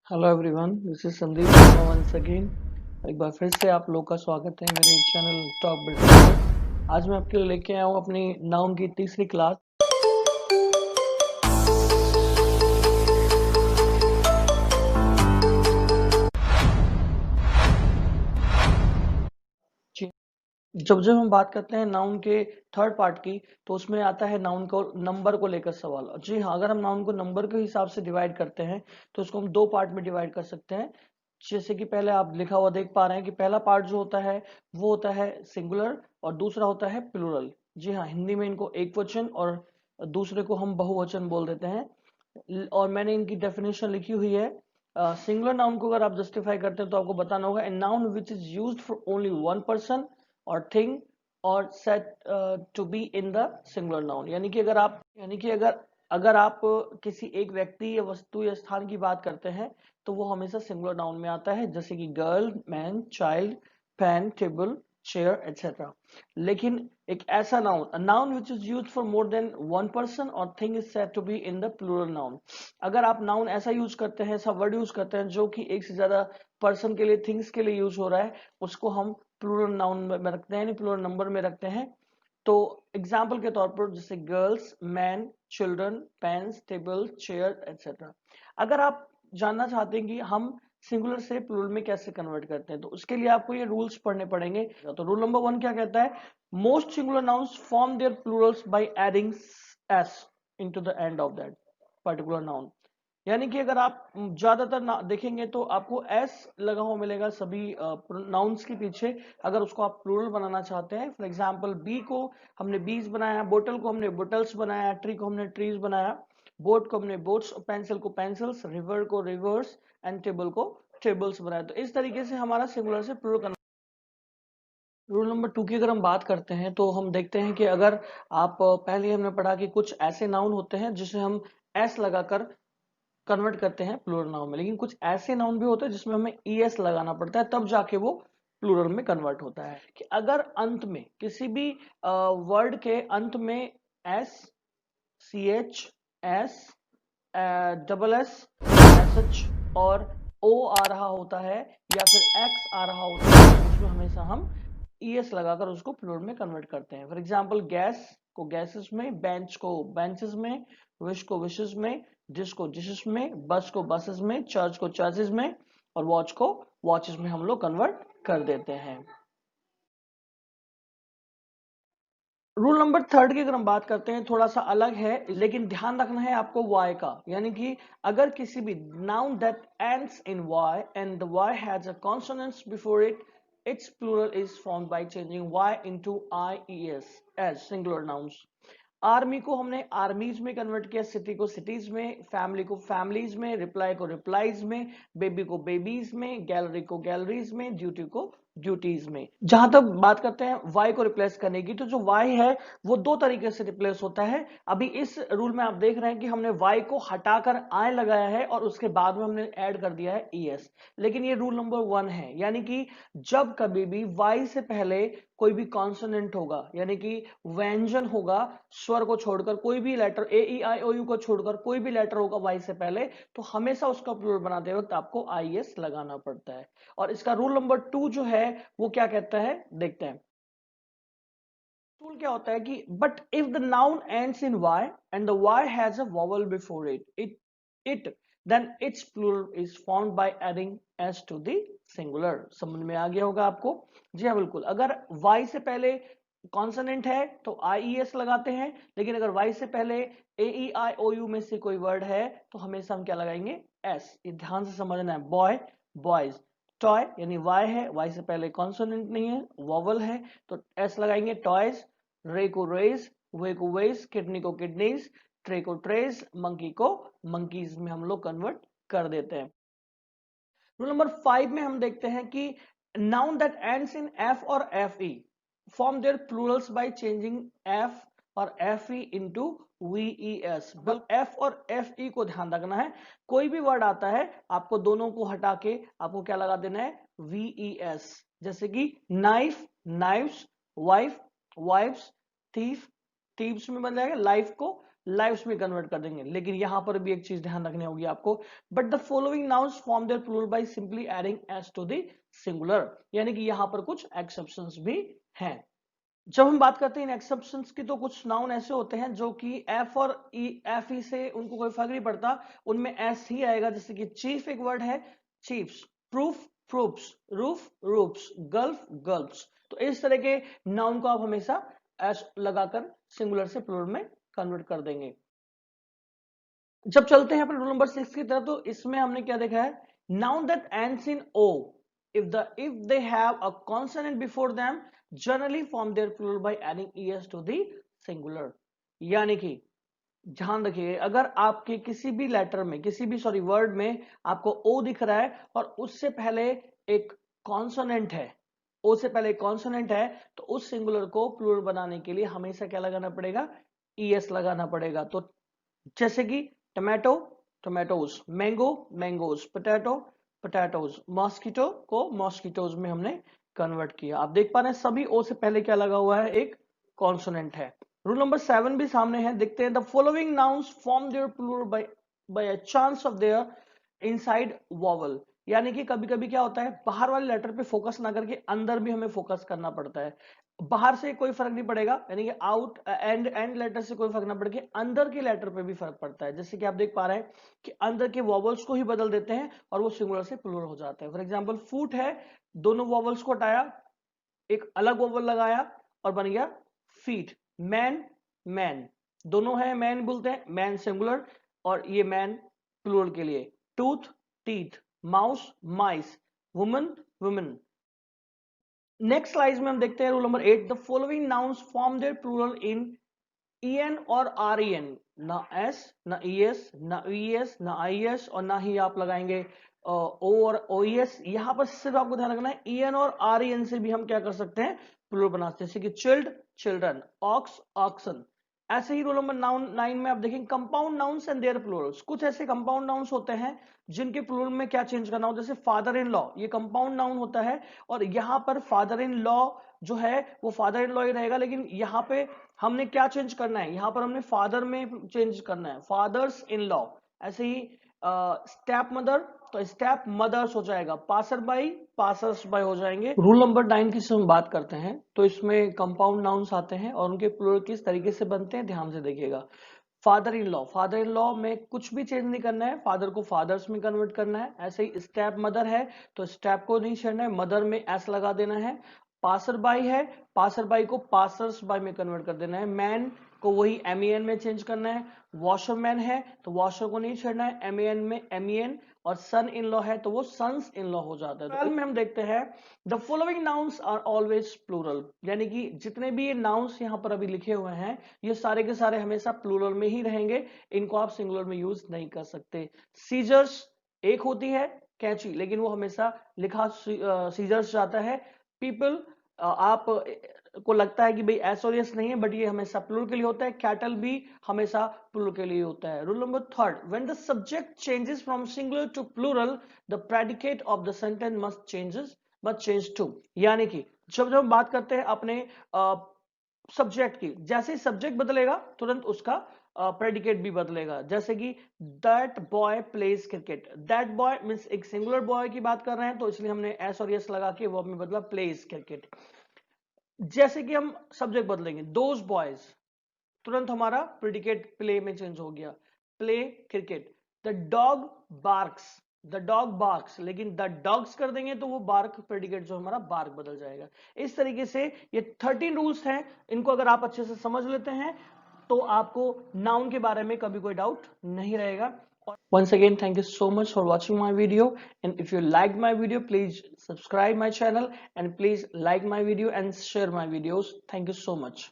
Hello everyone, this is Sandeep Sharma once again. एक बार फिर से आप लोग का स्वागत है मेरे चैनल टॉप बिल्डर पे। आज मैं आपके लिए लेके आया हूँ अपनी नाउन की तीसरी क्लास। जब जब हम बात करते हैं नाउन के थर्ड पार्ट की, तो उसमें आता है नाउन को नंबर को लेकर सवाल। जी हाँ, अगर हम नाउन को नंबर के हिसाब से डिवाइड करते हैं तो उसको हम दो पार्ट में डिवाइड कर सकते हैं। जैसे कि पहले आप लिखा हुआ देख पा रहे हैं कि पहला पार्ट जो होता है वो होता है सिंगुलर और दूसरा होता है प्लूरल। जी हाँ, हिंदी में इनको एक वचन और दूसरे को हम बहुवचन बोल देते हैं। और मैंने इनकी डेफिनेशन लिखी हुई है। सिंगुलर नाउन को अगर आप जस्टिफाई करते हैं तो आपको बताना होगा, a noun which is used for only one person और थिंग और said to be in the singular noun. यानी कि अगर आप किसी एक व्यक्ति या वस्तु या स्थान की बात करते हैं तो वो हमेशा सिंगुलर नाउन में आता है, जैसे कि girl, man, child, pen, table, chair etcetera. लेकिन एक ऐसा noun, a noun which is used for more than one person और thing, is said to be in the plural noun. अगर आप नाउन ऐसा यूज करते हैं, ऐसा वर्ड यूज करते हैं जो कि एक से ज्यादा पर्सन के लिए, थिंग्स के लिए यूज हो रहा है, उसको हम प्लूरल नाउन में रखते हैं, प्लूरल नंबर में रखते हैं। तो एग्जाम्पल के तौर पर जैसे girls, man, children, pens, table, chair etcetera. अगर आप जानना चाहते हैं कि हम सिंगुलर से प्लूरल में कैसे कन्वर्ट करते हैं तो उसके लिए आपको ये रूल्स पढ़ने पड़ेंगे। तो रूल नंबर 1 क्या कहता है? Most singular nouns form their plurals by adding s into the end of that particular noun. यानी कि अगर आप ज्यादातर देखेंगे तो आपको एस लगा हुआ मिलेगा सभी नाउन्स के पीछे, अगर उसको आप प्लूरल बनाना चाहते हैं। फॉर एग्जांपल, बी को हमने बीज बनाया, बोतल को हमने बोटल्स बनाया, ट्री को हमने ट्रीज बनाया, बोट को हमने बोट्स, पेंसिल को पेंसिल्स, रिवर को रिवर्स एंड टेबल को टेबल्स बनाया। तो इस तरीके से हमारा सिंगुलर से प्लूरल। रूल नंबर 2 की अगर हम बात करते हैं तो हम देखते हैं कि अगर आप पहले हमने पढ़ा कि कुछ ऐसे नाउन होते हैं जिसे हम एस लगाकर कन्वर्ट करते हैं प्लूरल नाउन में, लेकिन कुछ ऐसे नाउन भी होते हैं जिसमें हमें ईएस लगाना पड़ता है, तब जाके वो प्लूरल में कन्वर्ट होता है। कि अगर अंत में किसी भी वर्ड के अंत में s, c h, s, double s, s h और ओ आ रहा होता है या फिर एक्स आ रहा होता है, तो उसमें हमेशा हम ईएस लगाकर उसको प्लूरल में कन्वर्ट करते हैं। फॉर एग्जांपल, गैस को गैसेस में, बेंच को बेंचेस में, विश को विशेस में, डिश को डिशेस में, बस को बसेस में, चर्च को चर्चेस में और वॉच को वॉचेस में हम लोग कन्वर्ट कर देते हैं। रूल नंबर 3 की अगर हम बात करते हैं, थोड़ा सा अलग है, लेकिन ध्यान रखना है आपको वाई का। यानी कि अगर किसी भी noun that ends in y and the y has a consonants before it, its plural is formed by changing y into ies as singular nouns। Army को हमने आर्मीज में कन्वर्ट किया, सिटी को सिटीज में, फैमिली को फैमिलीज में, reply को replies में, बेबी को बेबीज में, गैलरी को गैलरीज में, ड्यूटी को ड्यूटीज में। जहां तक बात करते हैं वाई को रिप्लेस करने की, तो जो वाई है वो दो तरीके से रिप्लेस होता है। अभी इस रूल में आप देख रहे हैं कि हमने वाई को हटाकर आई लगाया है और उसके बाद में हमने ऐड कर दिया है ईएस। लेकिन ये रूल नंबर 1 है, यानी कि जब कभी भी वाई से पहले कोई भी कॉन्सोनेंट होगा, यानी कि व्यंजन होगा, स्वर को छोड़कर कोई भी letter, A E I O you को छोड़कर कोई भी लेटर होगा वाई से पहले, तो हमेशा उसका प्लूरल बनाते वक्त आपको आई एस लगाना पड़ता है। और इसका रूल नंबर 2 जो है वो क्या कहता है, देखते हैं। रूल क्या होता है कि but if the noun ends in y and the y has a vowel before it then its plural is formed by adding s to the singular. समझ में आ गया होगा आपको? जी हाँ, बिल्कुल। अगर वाई से पहले कॉन्सोनेंट है तो आई ई एस लगाते हैं, लेकिन अगर वाई से पहले ए ई आई ओ यू में से कोई वर्ड है तो हमेशा हम क्या लगाएंगे? एस। ये ध्यान से समझना है। Boy, boys. टॉय यानी वाई है, वाई से पहले कॉन्सोनेंट नहीं है, वॉवल है, तो एस लगाएंगे, टॉयज। रे को रेज, वे को वेज, किडनी को किडनीज, ट्रे को ट्रेज, मंकी को मंकीज में हम लोग कन्वर्ट कर देते हैं। रूल नंबर 5 में हम देखते हैं कि noun that ends in F और F E form their plurals by changing F और एफ ई इंटू वीईएस। बस एफ और एफ ई को ध्यान रखना है, कोई भी वर्ड आता है आपको दोनों को हटा के आपको क्या लगा देना है? वीईएस। जैसे कि knife, knifes, wife, wifes, thief, thieves में बन जाएगा, लाइफ को लाइव्स में कन्वर्ट कर देंगे। लेकिन यहां पर भी एक चीज ध्यान रखनी होगी आपको, but the following nouns form their plural by simply adding s to the singular, यानी कि यहां पर कुछ एक्सेप्शंस भी हैं। जब हम बात करते हैं इन एक्सेप्शंस की, तो कुछ नाउन ऐसे होते हैं जो कि एफ और एफ ई से उनको कोई फर्क नहीं पड़ता, उनमें एस ही आएगा। जैसे कि चीफ एक वर्ड है, chiefs, proof proofs, roof roofs, gulf gulfs. तो इस तरह के नाउन को आप हमेशा एस लगाकर सिंगुलर से प्लूरल में कन्वर्ट कर देंगे। जब चलते हैं अपने रूल नंबर 6 की तरफ, तो इसमें हमने क्या देखा है, noun that ends in o if they have a consonant before them generally form their plural by adding es to the singular। यानी कि ध्यान रखिए, अगर आपके किसी भी लेटर में, किसी भी सॉरी वर्ड में आपको ओ दिख रहा है और उससे पहले एक कॉन्सोनेंट है, ओ से पहले एक कॉन्सोनेंट है, तो उस सिंगुलर को प्लूरल बनाने के लिए हमेशा क्या लगाना पड़ेगा, es लगाना पड़ेगा। तो जैसे कि tomato tomatoes, mango mangoes, potato potatoes, mosquito को मॉस्किटोज में हमने कन्वर्ट किया। आप देख पा रहे हैं सभी ओ से पहले क्या लगा हुआ है, एक कॉन्सोनेंट है। रूल नंबर 7 भी सामने है, देखते हैं। The following nouns form their plural by a change of their inside vowel. यानी कि कभी कभी क्या होता है, बाहर वाले लेटर पे फोकस ना करके अंदर भी हमें फोकस करना पड़ता है। बाहर से कोई फर्क नहीं पड़ेगा, यानी कि आउट एंड लेटर से कोई फर्क ना पड़ के अंदर के लेटर पे भी फर्क पड़ता है। जैसे कि आप देख पा रहे हैं कि अंदर के वॉवल्स को ही बदल देते हैं और वो सिंगुलर से प्लूरल हो जाता है। फॉर एग्जांपल फूट है, दोनों वॉवल्स को हटाया, एक अलग वॉवल लगाया और बन गया फीट। मैन मैन, दोनों है मैन बोलते हैं, मैन सिंगुलर और ये मैन प्लूरल के लिए। Tooth teeth, mouse mice, woman women. Next slide में हम देखते हैं rule number 8, the following nouns form their plural in en और ren। ना s ना es ना es ना is और ना ही आप लगाएंगे o और oes। यहां पर सिर्फ आपको ध्यान रखना है en और ren से भी हम क्या कर सकते हैं, प्लूरल बना सकते हैं। जैसे कि चिल्ड चिल्ड्रन, ऑक्स ऑक्सन। ऐसे ही रूल नंबर 9 में आप देखेंगे compound nouns and their plurals. कुछ ऐसे कंपाउंड नाउन्स होते हैं जिनके प्लूरल में क्या चेंज करना हो, जैसे फादर इन लॉ, ये कंपाउंड नाउन होता है और यहां पर फादर इन लॉ जो है वो फादर इन लॉ ही रहेगा, लेकिन यहां पे हमने क्या चेंज करना है, यहां पर हमने फादर में चेंज करना है, फादर्स इन लॉ। ऐसे ही स्टेप मदर, तो स्टेप मदर्स हो जाएगा, पासर बाई पासर्स बाई हो जाएंगे। रूल नंबर 9 की हम बात करते हैं, तो इसमें कंपाउंड नाउन्स आते हैं और उनके प्लूरल किस तरीके से बनते हैं, ध्यान से देखिएगा। Father in law, father in law में कुछ भी चेंज नहीं करना है, फादर को फादर्स में कन्वर्ट करना है। ऐसे ही स्टेप मदर है तो स्टेप को नहीं छेड़ना है, मदर में एस लगा देना है। पासर बाई है, पासर बाई को पासर्स बाई में कन्वर्ट कर देना है। मैन को वही एमईएन में चेंज करना है। वॉशरमैन है तो वॉशर को नहीं छेड़ना है, एमईएन में एमईएन। और सन इन लॉ है तो वो सन्स इन लॉ हो जाता है। तो में हम देखते हैं the following nouns are always plural, यानी कि जितने भी ये नाउन्स यहाँ पर अभी लिखे हुए हैं ये सारे के सारे हमेशा प्लूरल में ही रहेंगे, इनको आप सिंगुलर में यूज नहीं कर सकते। सीजर्स एक होती है कैंची, लेकिन वो हमेशा लिखा सीजर्स जाता है। पीपल आप को लगता है कि भाई एस और एस नहीं है, बट ये हमेशा प्लूरल के लिए होता है। कैटल भी हमेशा प्लूरल के लिए होता है। Rule number 3, when the subject changes from singular to plural the predicate of the sentence must change too. यानी कि जब जब हम बात करते हैं अपने सब्जेक्ट की, जैसे ही सब्जेक्ट बदलेगा तुरंत उसका प्रेडिकेट भी बदलेगा। जैसे कि that boy pledge cricket, that boy means एक सिंगुलर बॉय की बात कर रहे हैं तो इसलिए हमने एस और एस लगा के वो हमने बदला प्लेज क्रिकेट। जैसे कि हम सब्जेक्ट बदलेंगे, दोज बॉयज, तुरंत हमारा प्रेडिकेट प्ले में चेंज हो गया, play cricket. The dog barks, the dog barks, लेकिन द डॉग्स कर देंगे तो वो बार्क प्रेडिकेट जो हमारा बार्क बदल जाएगा। इस तरीके से ये 13 रूल्स हैं, इनको अगर आप अच्छे से समझ लेते हैं तो आपको नाउन के बारे में कभी कोई डाउट नहीं रहेगा। Once again, thank you so much for watching my video, and if you liked my video, please subscribe my channel and please like my video and share my videos. Thank you so much.